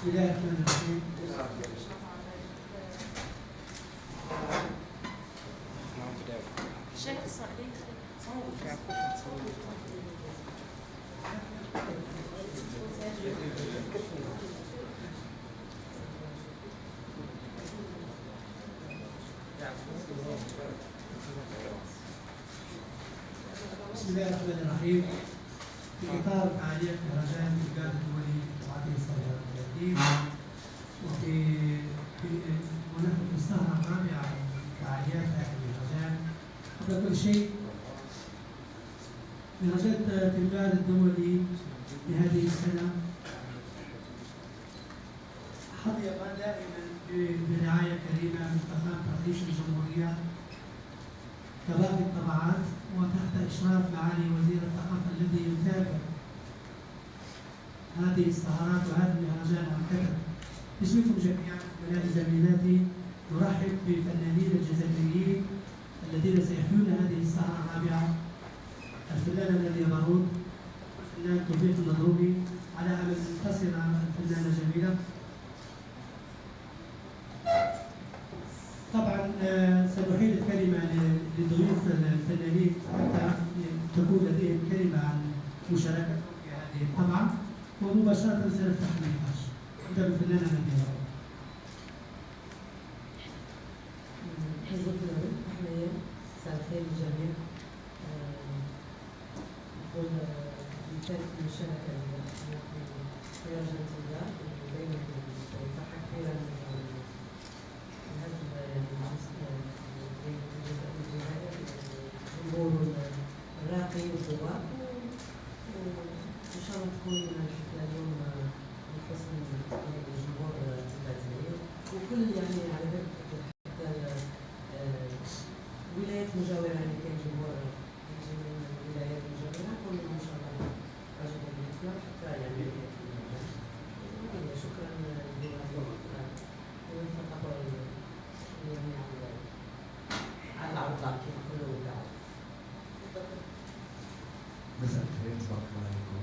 بسم الله الرحمن الرحيم. بسم الله الرحمن الرحيم. في إطار فعاليات مهرجان الإنجاز الدولي لتعاطي السيارات التأديب ونحن في السهرة الرابعة من فعاليات هذا المهرجان. قبل كل شيء مهرجان الإنجاز الدولي لهذه السنة حظي دائما برعاية كريمة من فخامة رئيس الجمهورية كباقي الطبعات وتحت إشراف معالي وزير الثقافة الذي يتابع هذه السهرات وهذا المهرجان عن كثب. باسمكم جميعا زملائي زميلاتي نرحب بفنانين الجزائريين الذين سيحيون هذه السهرة الرابعة، الفنان الذي بارود والفنان توفيق النضروبي، على أمل أن تصل الفنانة جميلة. طبعا سنحيل الكلمة لضيوف الفنانين حتى تكون لديهم كلمة عن مشاركتهم في هذه الطبعة، ومباشرة سنفتح النقاش. نبدأ بالفنانة نبيلة. حزب الرحمة، مساء الخير للجميع. نقول بثالث المشاركة في رجل التنجار ودائما فرحة كبيرة من هذا الجزائر، جمهور راقي وذواق، وإن شاء الله تكون شفنا اليوم من حسن الجمهور التنجاري وكل يعني على بالك الولايات المجاورة اللي كاين جمهور يجي من الولايات المجاورة كلهم إن شاء الله راجعين بيتنا حتى يعني شكرا للثقافة يعني على العرض كيف نقولوا كاع. مساء الخير، تبارك الله عليكم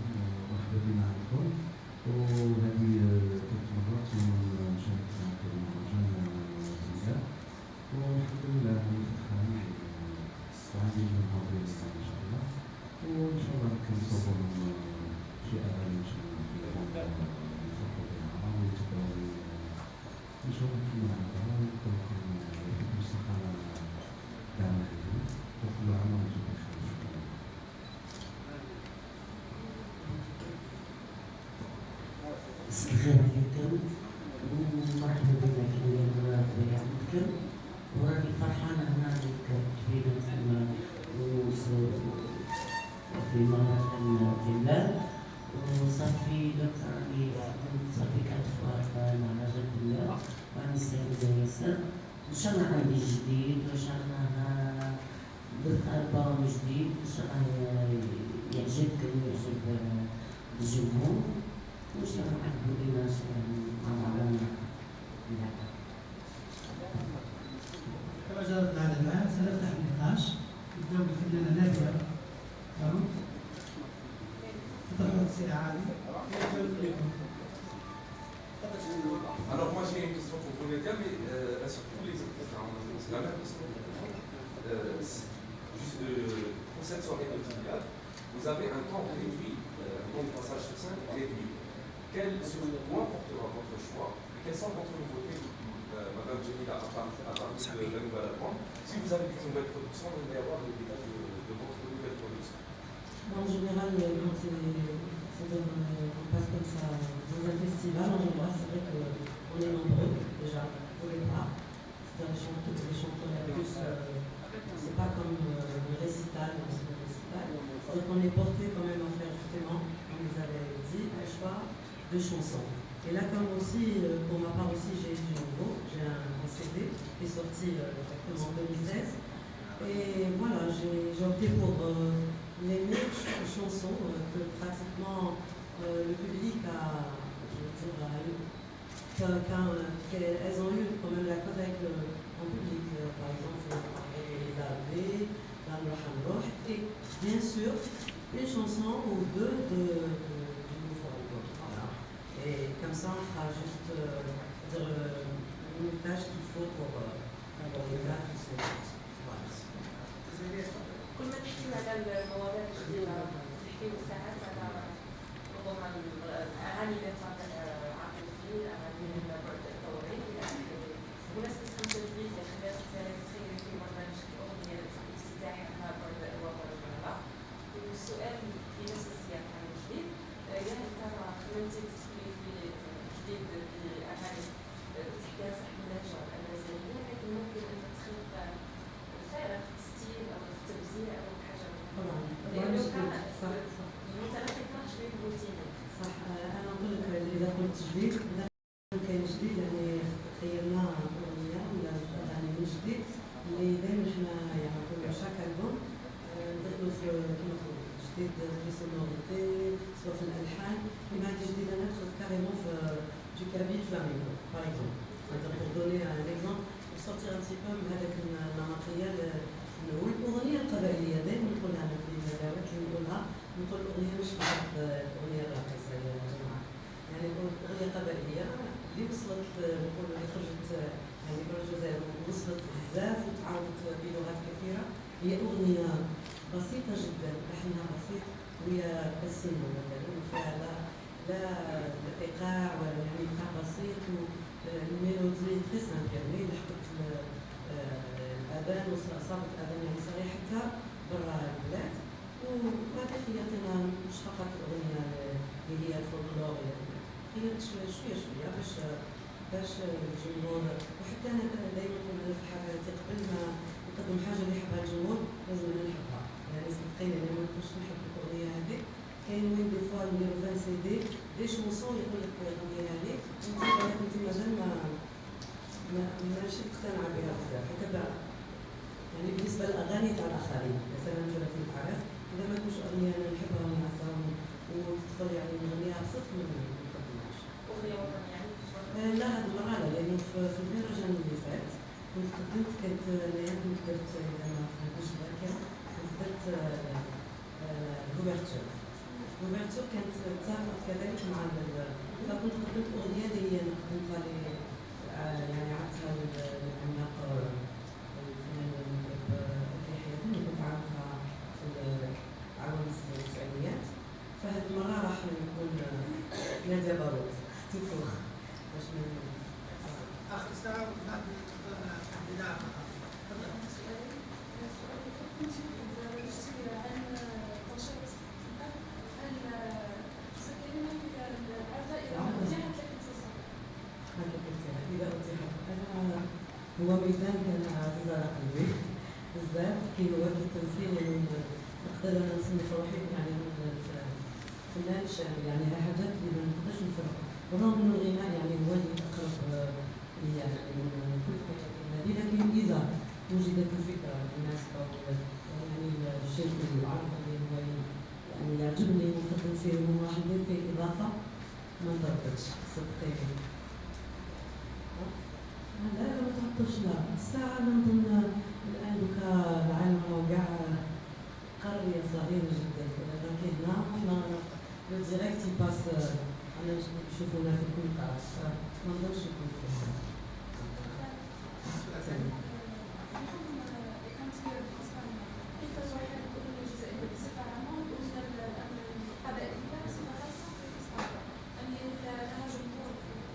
ومرحبا بنا عليكم. وهذه ثالث مرة مشاركتنا في مهرجان زنجان، والحمد لله أنا فرحان وعندي جمهور إن شاء الله، وإن شاء الله كنصوبوا لهم شي أغاني إن شاء الله يفرحوا بها ويتبعوا إن شاء الله كما هكذا، ونقول لكم يعطيكم الصحة دائما خير وكل عام وأنتم بخير. شكرا. عليكم ومرحبا بنا كما بيعملكم، وراني فرحانة هنا كتبينا في مهرجان بلاد، وصافي راني صافي كنتفرج مهرجان بلاد وعندي السيد ياسر. إن شاء الله عندي جديد، وإن شاء الله درت ألبوم جديد إن شاء الله يعجبكم ويعجب الجمهور، وإن شاء الله نحبوا بنا مع بعضنا. كما جرت العادة الآن سنفتح النقاش. نبدأ بالفنانة نادية بارود. تطرح أسئلة عالية. Alors moi j'ai une question pour vous les gars, mais sur tous les autres, c'est la même question. Pour cette soirée de Tiliad, vous avez un temps réduit, un temps de passage sur scène réduit. Sur quoi portera votre choix? Quelles sont votre nouveautés, Madame Jamila, à partir de la nouvelle album? Si vous avez des nouvelles productions, vous allez avoir les détails de votre nouvelle production. En général, quand on passe comme ça dans un festival, en général, c'est vrai qu'on est nombreux déjà au départ. C'est-à-dire les chanteurs et plus, c'est pas comme le récital, c'est-à-dire qu'on est porté quand même à faire justement, comme vous avez dit, un choix de chansons. Et là, comme aussi, pour ma part aussi, j'ai du nouveau, j'ai un CD qui est sorti exactement en 2016. Et voilà, j'ai opté pour les meilleures chansons que pratiquement le public a, je veux dire, elles ont eu quand même la cote avec le public. Par exemple, Davé, Dans le Hamroch, et bien sûr, une chanson ou deux du nouveau album. Voilà. Et comme ça, on fera juste une tâche qu'il faut pour les dates et ces choses. Voilà. كل ما تحكي على المواضيع الجديدة تحكي ساعات على موضوع الأغاني اللي تعطي عاطفية، الأغاني الثورية إلى آخره. ونسبة 5% خلال تخيل في برنامج الأغنية الافتتاحي بعد الوطن المنورة. والسؤال في نفس السياق عن جديد، يا هل ترى خممتي تدخلي في جديد بأغاني تحكي عن صاحب اللهجة الأمازيغية، لكن ممكن أن تخلق فارق في الستيل أو في التوزيع أو حاجة طبعا لأنه كان صح المتلقي كان شوية روتيني. صح. انا نقول لك اذا قلت جديد كاين جديد يعني خيرنا اغنيه ولا اغاني من جديد اللي دائما حنا يعني نقولوا شاك البوم ندخلوا في كيما نقولوا جديد في سونوريتي سواء في الالحان. كيما هذه جديده انا دخلت كاريمون في دو كابيل فلامينغو باغ اكزومبل pour donner un exemple pour sortir un petit peu من هذاك النمطيه نقول الاغنيه القبائليه دائما نقولها انا في الندوات اللي نقولها نقول الاغنيه مش فقط الاغنيه الراقصه يا جماعه، يعني نقول اغنيه قبائليه اللي وصلت نقول اللي خرجت يعني برا الجزائر وصلت بزاف وتعاودت بلغات كثيره. هي اغنيه بسيطه جدا لحنها بسيط وهي السن مثلا فيها لا ايقاع ولا يعني ايقاع بسيط والميلودي تري سامبل يعني لحقت الأذان وصابت أذان يعني صريح حتى برا البلاد. وهذا خيرتنا مش فقط الأغنية اللي هي الفولكلور يعني خيرت شوية باش الجمهور. وحتى أنا دائما نقول في حفلاتي قبل ما نقدم حاجة اللي يحبها الجمهور لازم أنا نحبها، يعني صدقيني أنا ما نكونش نحب الأغنية هذه. كاين وين دي فوا نديرو 20 سي دي دي شونسون يقول لك الأغنية هذه أنت مازال ماشي مقتنعة بها بزاف هكذا. يعني بالنسبة للأغاني تاع الآخرين مثلا نجرب في العرس إذا ما تكونش أغنية أنا نحبها ونعرفها وتدخل يعني نغنيها بصوت ما نقدمهاش. أغنية وطنية يعني؟ لا هذه المرة لا، لأنه في المهرجان اللي فات كنت قدمت كانت أنا كنت درت إذا ما كنتش ذاكرة كنت درت كوفرتور كانت تسافرت كذلك مع فكنت قدمت أغنية اللي هي قدمتها يعني عرضتها للعملاق الفنان المطرب أكي حياتي اللي كنت عرضتها في العوام التسعينيات. فهذه المرة راح يكون نادية بارود تفوخ باش آخر ساعة بعد الإذاعة. هو ميدان كان عزيز على قلبي بزاف كي هو كيتمثيل نقدر انا نصنف روحي يعني فنان شامل يعني حاجات اللي ما نقدرش نفرقها بالرغم انه الغناء يعني هو اللي اقرب لي يعني من كل حياتي هذه. لكن اذا وجدت الفكره المناسبه يعني الشيء اللي يعرف اللي هو يعني يعجبني ونقدم فيه وراح ندير فيه اضافه ما نضربش صدقيني. لا ما تعطش لا الساعة نظن الآن دوكا العالم راهو كاع قرية صغيرة جدا راكي هنا وحنا لو ديريكت يباس أنا نشوفونا في كل قاعة فما نظنش يكون فيها.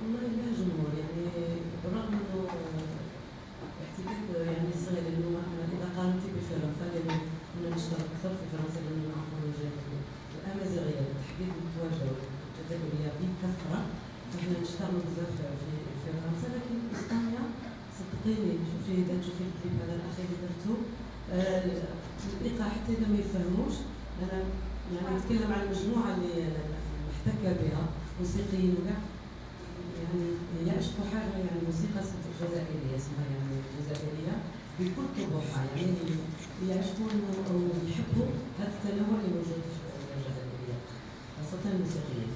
والله لها جمهور يعني بالرغم انه احتكاك يعني صغير لانه اذا قارنتي بفرنسا لانه كنا نشتغل اكثر في فرنسا لانه نعرفوا الوجهات الامازيغيه بالتحديد المتواجده والجزائريه بكثره فاحنا نشتغلوا بزاف في فرنسا. لكن اسبانيا صدقيني تشوفي الكليب هذا الاخير اللي درتو الايقاع حتى اذا ما يفهموش انا يعني نتكلم عن المجموعه اللي محتكه بها موسيقيين وكاع يعني يعشقوا حاجه يعني موسيقى جزائريه اسمها يعني جزائريه بكل طبوعها يعني يعشقون او يحبوا هذا التنوع اللي موجود في الجزائريه خاصه الموسيقيين.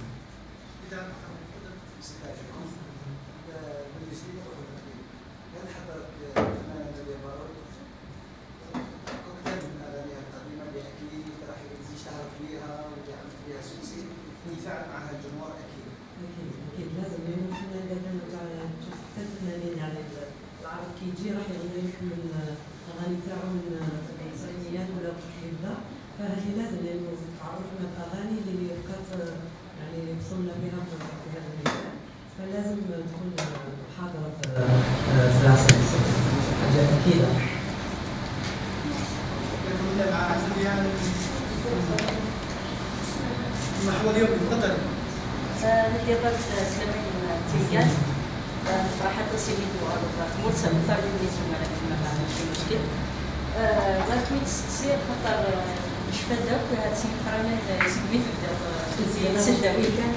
هل حضرت فنانة نادية بارود كوكتيل من اغانيها القديمه اللي اكيد راح يشتهر فيها واللي عملت فيها سوسي يفاعل معها الجمهور اكيد؟ اكيد لازم لانه الفنان اذا كان تشوف لازم تكون حاضرة في العصر السوري، حاجة أكيدة. نبدأ مع ناديان محور اليوم، تفضل. ندير سلامي تيجان صراحة تسيمي مرسل مفرد بالنسبة لنا ما ماشي مشكل. ما كنت تصير خاطر شفدا هاد السنة قرانا سمي في الدار سداوي كان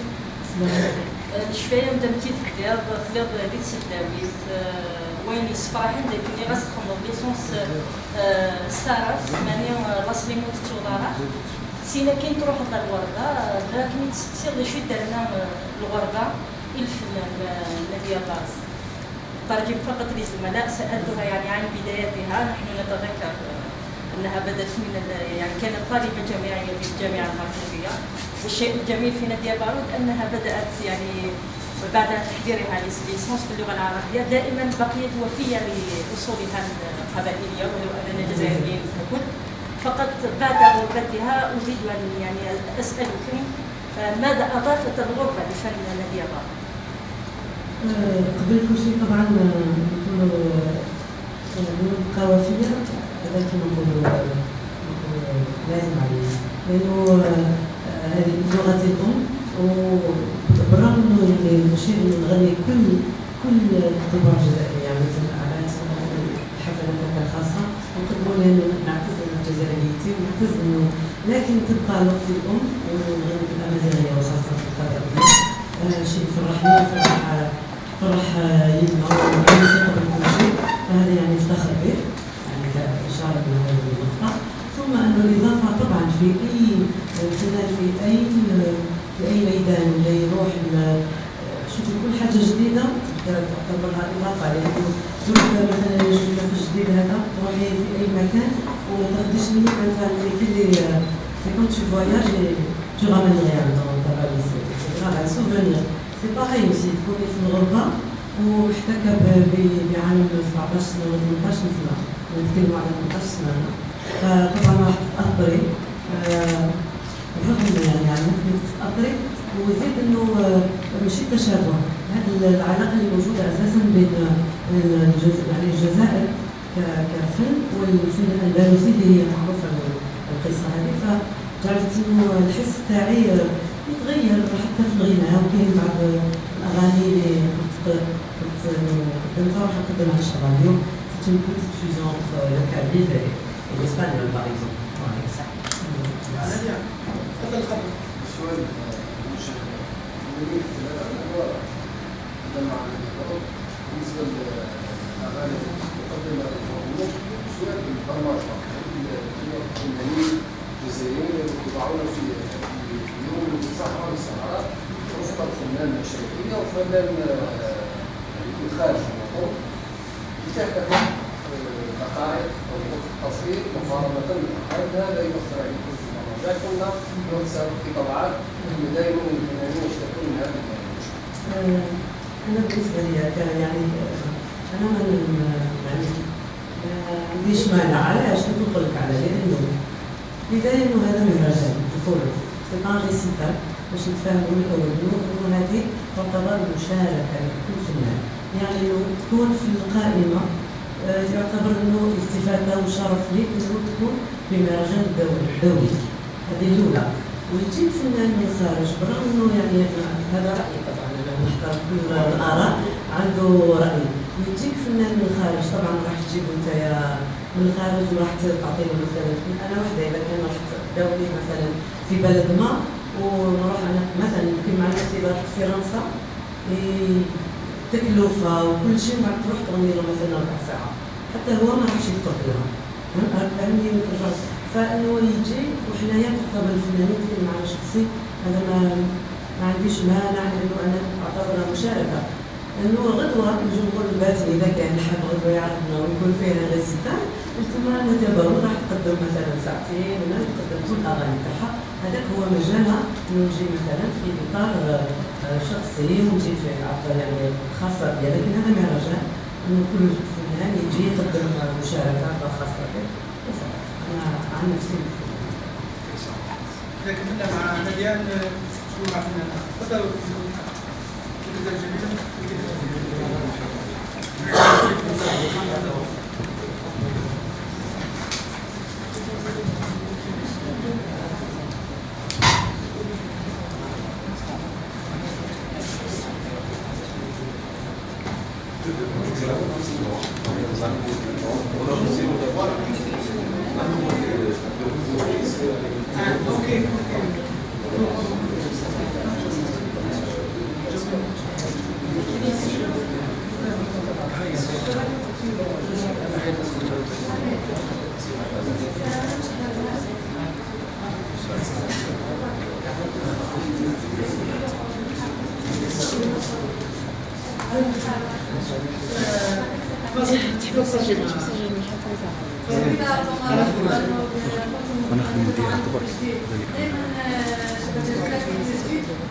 شفايا مدام كيف الدار فلاب بيت سداوي وين يصفراحن لكن غاس تخمض ليسونس ستارات ثمانية لاصلي موت تولارا سينا كاين تروح للوردة لكن تصير لي شوية درنا الوردة الفنان نادية باز ترجم فقط للزملاء سألتها يعني عن بداياتها. نحن نتذكر أنها بدأت من يعني كانت طالبة جامعية في الجامعة المغربية، والشيء الجميل في نادية بارود أنها بدأت يعني بعد تحضيرها ليسانس في اللغة العربية دائما بقيت وفية لأصولها القبائلية ولو أننا جزائريين ككل. فقط بعد غربتها أريد أن يعني أسألكم ماذا أضافت الغربة لفن نادية بارود؟ قبل كل شيء طبعا نقولوا القوافية هذا كما نقولوا لازم عليه، لأنه هذه لغتي الأم، وبالرغم إنه المشير نغني كل الطباع الجزائرية يعني على الحفلات الخاصة نقدموا لأنه نعتز بالجزائريتي ونعتز إنه لكن تبقى لغتي الأم ونغني بالأمازيغية وخاصة في القبائل. شيء فرحني فرح يبنى ويعني ثقة بكل شيء، فهذا يعني افتخر به يعني كإشارة من هذه النقطة. ثم أنه الإضافة طبعا في أي فنان في أي ميدان اللي يروح شوفي كل حاجة جديدة تعتبرها إضافة، لأنه مثلا يشوفنا في الجديد هذا تروحي في أي مكان وما تاخديش لي مثلا في كنت في فواياج tu ramènes rien dans ta valise، c'est grave un souvenir. سي باغي aussi تكوني في الغربة ومحتكة بعام 17 سنة ولا 18 سنة، نتكلموا على 18 سنة، فطبعا راح تتأثري رغم يعني عنك تتأثري. وزيد انه ماشي تشابه، هذه العلاقة اللي موجودة أساسا بين يعني الجزائر كفن والفن الأندلسي اللي هي معروفة القصة هذه، فجعلت انه الحس تاعي يتغير حتى في الغناء. وكاين بعض الاغاني اللي كنت نروح نقدمها في الراديو سيت اون بوتيت فيوزيون انتر لو كابيل اي لاسبانيول باغ اكزومبل. تفضل خبر. السؤال موجه هو مع بالنسبه للاغاني المقدمه للفنانين، سؤال بالبرمجه الفنانين الجزائريين يضعون في يوم الصحراء والسهرات وفقط فنان مشرقية وفنان من خارج الموضوع يتاح دقائق أو وقت قصير مقارنة بالعقائد. هذا يؤثر عليكم في المراجع. كنا نتسابق في طبعات دائما الفنانين يشتكون من هذا المشكلة. أنا بالنسبة لي يعني أنا ما عنديش مانع. علاش نقول لك على لأنه بداية إنه هذا مهرجان نقولوا سي با ريسيتال باش نتفاهموا من الأول إنه هذه تعتبر مشاركة لكل فنان، يعني إنه تكون في القائمة يعتبر إنه التفاتة وشرف ليك إنه تكون في مهرجان دولي. هذه الأولى. ويجيب فنان من الخارج برغم إنه يعني هذا رأيي طبعا أنا نحترم كل الآراء عنده رأي. يجيك فنان من الخارج طبعا راح تجيبه أنت من الخارج وراح تعطيني مثلا انا وحده اذا كان رحت دولي مثلا في بلد ما ونروح انا مثلا نتكلم مع نفسي اذا رحت فرنسا تكلفه وكل شيء بعد تروح تغني له مثلا 4 ساعات حتى هو ما راحش يذكر لها فهمني نرجع. فانه يجي وحنايا تعتبر الفنانين نتكلم على شخصي هذا ما عنديش مانع لانه انا اعتبرها مشاركه. لأنه غدوة الجمهور الباتني إذا كان حاب غدوة يعرفنا ويكون فيها ريسيتال قلت ما نتبرو راح تقدم مثلا ساعتين ولا تقدم كل الأغاني تاعها. هذاك هو مجالها إنه نجي مثلا في إطار شخصي ونجي في عطلة يعني خاصة بيا، لكن هذا مهرجان إنه كل فنان يجي يقدم مشاركات خاصة به وفقط. أنا عن نفسي إذا كملنا مع ناديان شو مع فنان تفضلوا جميل.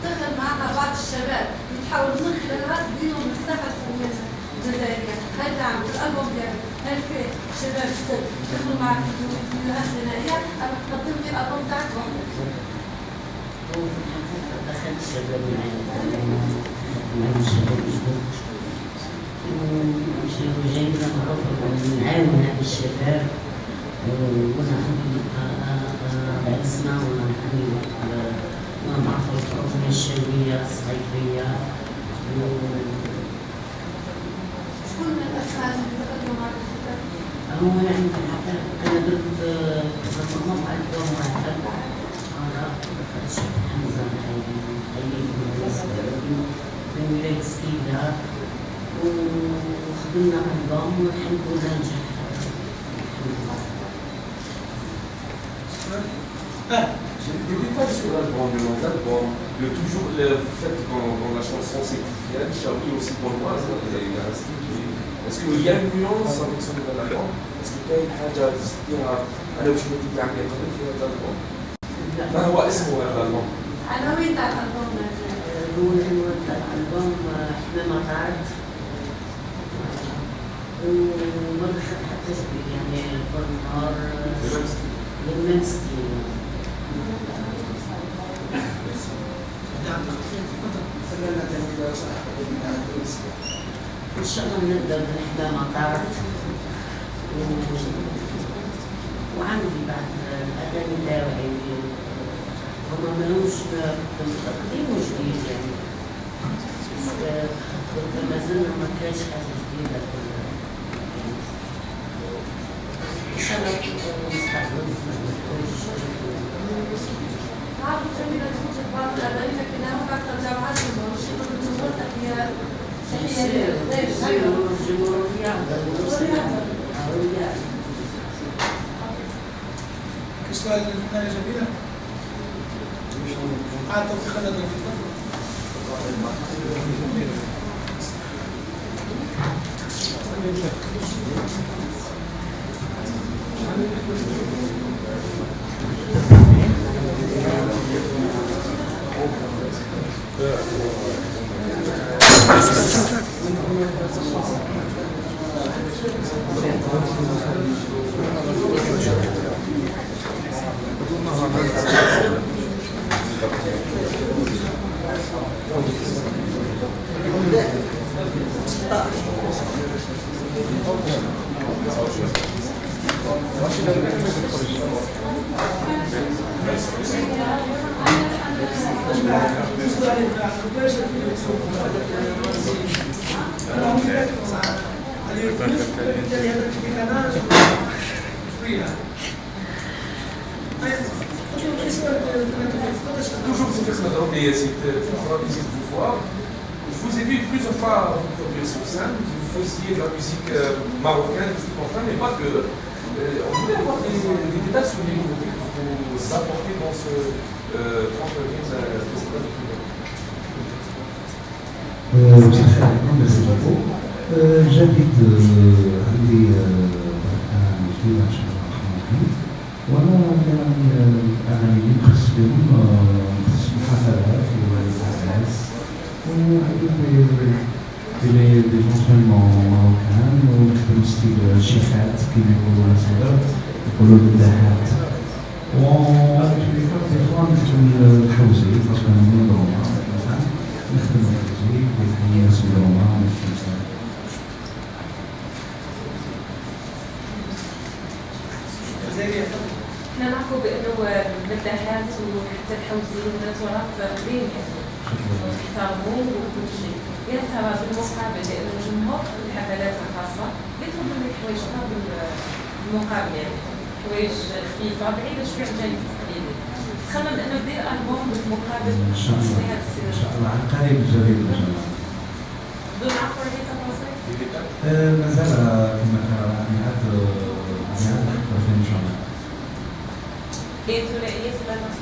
دخل معنا بعض الشباب يتحاول من خلالها تبينهم الثقافة الجزائرية. هل نعم في الألبوم ديالك هل فيه شباب جدد يدخلوا معك في الفيديوهات الغنائية أم تقدم لي الألبوم تاعك وحدك؟ دخل الشباب معايا شباب جدد وجايبنا نعاون هاد الشباب ونحن بعثنا ونحن نعرفوا الأغنية الشعبية الصعيدية. شكون من الأشخاص اللي تقدموا معك في الكتاب؟ هو يعني في الحقيقة أنا درت مجموعة ألبوم واحد أنا دخلت شيخ حمزة خليل من ولاية سكيدة وخدمنا ألبوم والحمد لله نجح. Des détails sur l'album, toujours le fait que dans la chanson c'est Tidiane, Chaoui aussi gauloise, est-ce qu'il y a une nuance avec son nouvel album? Est-ce qu'il y a une حاجة تستطيع أنا وش بدي تعمل قبل في هذا الألبوم؟ ما هو اسمه هذا الألبوم؟ عناوين تاع الألبوم هو العنوان تاع الألبوم حمامة طارت وما دخلت حتى جديد يعني كل نهار للمنستري. إن شاء الله نبدأ بالحمامة طارت وعندي بعد الأغاني تاعي هما ملهمش تقديم جديد يعني ما زلنا ما كانش حاجة جديدة إن شاء الله نستقبل عارف جميلة تكون بعض الأغاني لكنها بعد ترجع عزم ونشيط الجمهور تحية الجمهور يعذر السؤال الثاني جميلة عاد توفيق لنا Toujours vous faites notre c'est pour la musique du foire. Je vous ai vu plusieurs fois vous produire sur scène, vous faisiez de la musique marocaine, mais pas que. On voulait avoir des détails sur les nouveautés que vous apportez dans ce 39e festival de Toulouse. جديد عندي جديد ان شاء الله الرحمن الرحيم وانا يعني الاغاني اللي نخص بهم نخص الحفلات والاعراس وعندي دي جونسيونمون ماروكان ونخدم ستيل شيخات كيما يقولوا الناس يقولوا الدهات دي فوا نخدم الحوزي باسكو انا من روما نخدم الحوزي بالحياه في روما احنا نعرفوا بانه بالدهات وحتى الحوزي والتراث قديم يعني يحترموه وكل شيء. قالتها بالمقابل لأن الجمهور في الحفلات الخاصة يطلب منك حوايج أخرى بالمقابل يعني حوايج خفيفة بعيدة شوية عن الجانب التقليدي. تخمم إنه دير ألبوم بالمقابل ان شاء الله ان شاء الله عن قريب جديد ان شاء الله. دون عفو عليه تفاصيل؟ ما زال كما قال عميات ان شاء الله. إيه ثنائية ولا نص؟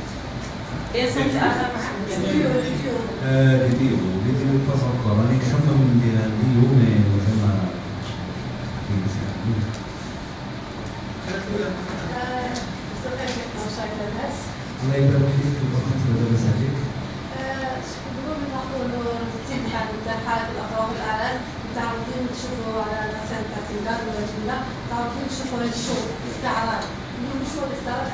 إيه صوت آخر معك؟ فيديو تصور راني نخمم ندير فيديو مي زعما الله يبارك فيك وبارك لاباس عليك. نقولوا نقولوا التيم تاع الامتحانات الافراح والاعراس متعودين نشوفوا على السنه تاع تيمار ولا جمله متعودين نشوفوا هذا الشغل استعراض نقولوا شو الاستعراض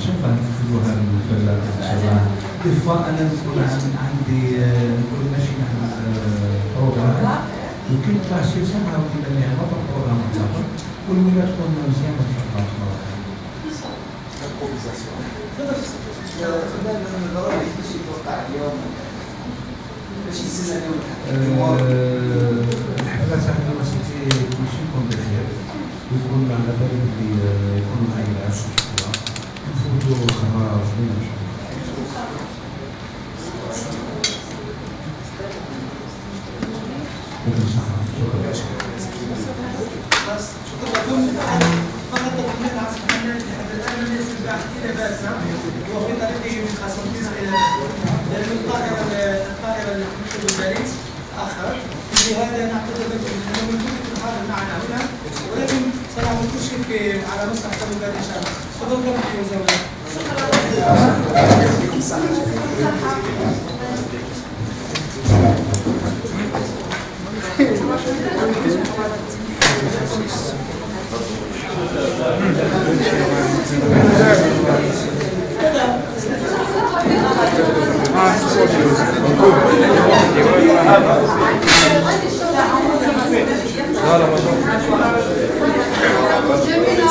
شوف نكتبوها الفلات ان شاء الله. ديفوا انا نكون عندي نقول ماشي نعمل بروغرام يمكن يطلع شي ساعه ولا لي هذا البروغرام تاعو والولاد تكون مزيانه ان شاء الله. ضروري باش يتوقع اليوم باش يستنى اليوم الحفلات تاع اليونيفرسيتي كلشي يكون بخير ويكون على بالي بلي يكون عائلات ان شاء الله نفوتوا خبر زوين ان شاء الله. شكرا لكم. فقط تكملة عن سبحان لحد الآن لم يصل بعد إلى باسا وفي طريقه من قسنطينة إلى لأن الطائرة التي من باريس تأخرت. لهذا نعتذر لكم أنه من كل الحاضر معنا هنا ولكن سنعمل كل شيء على مسرح التوقيت إن شاء الله. تفضل لكم في وزارة. جميل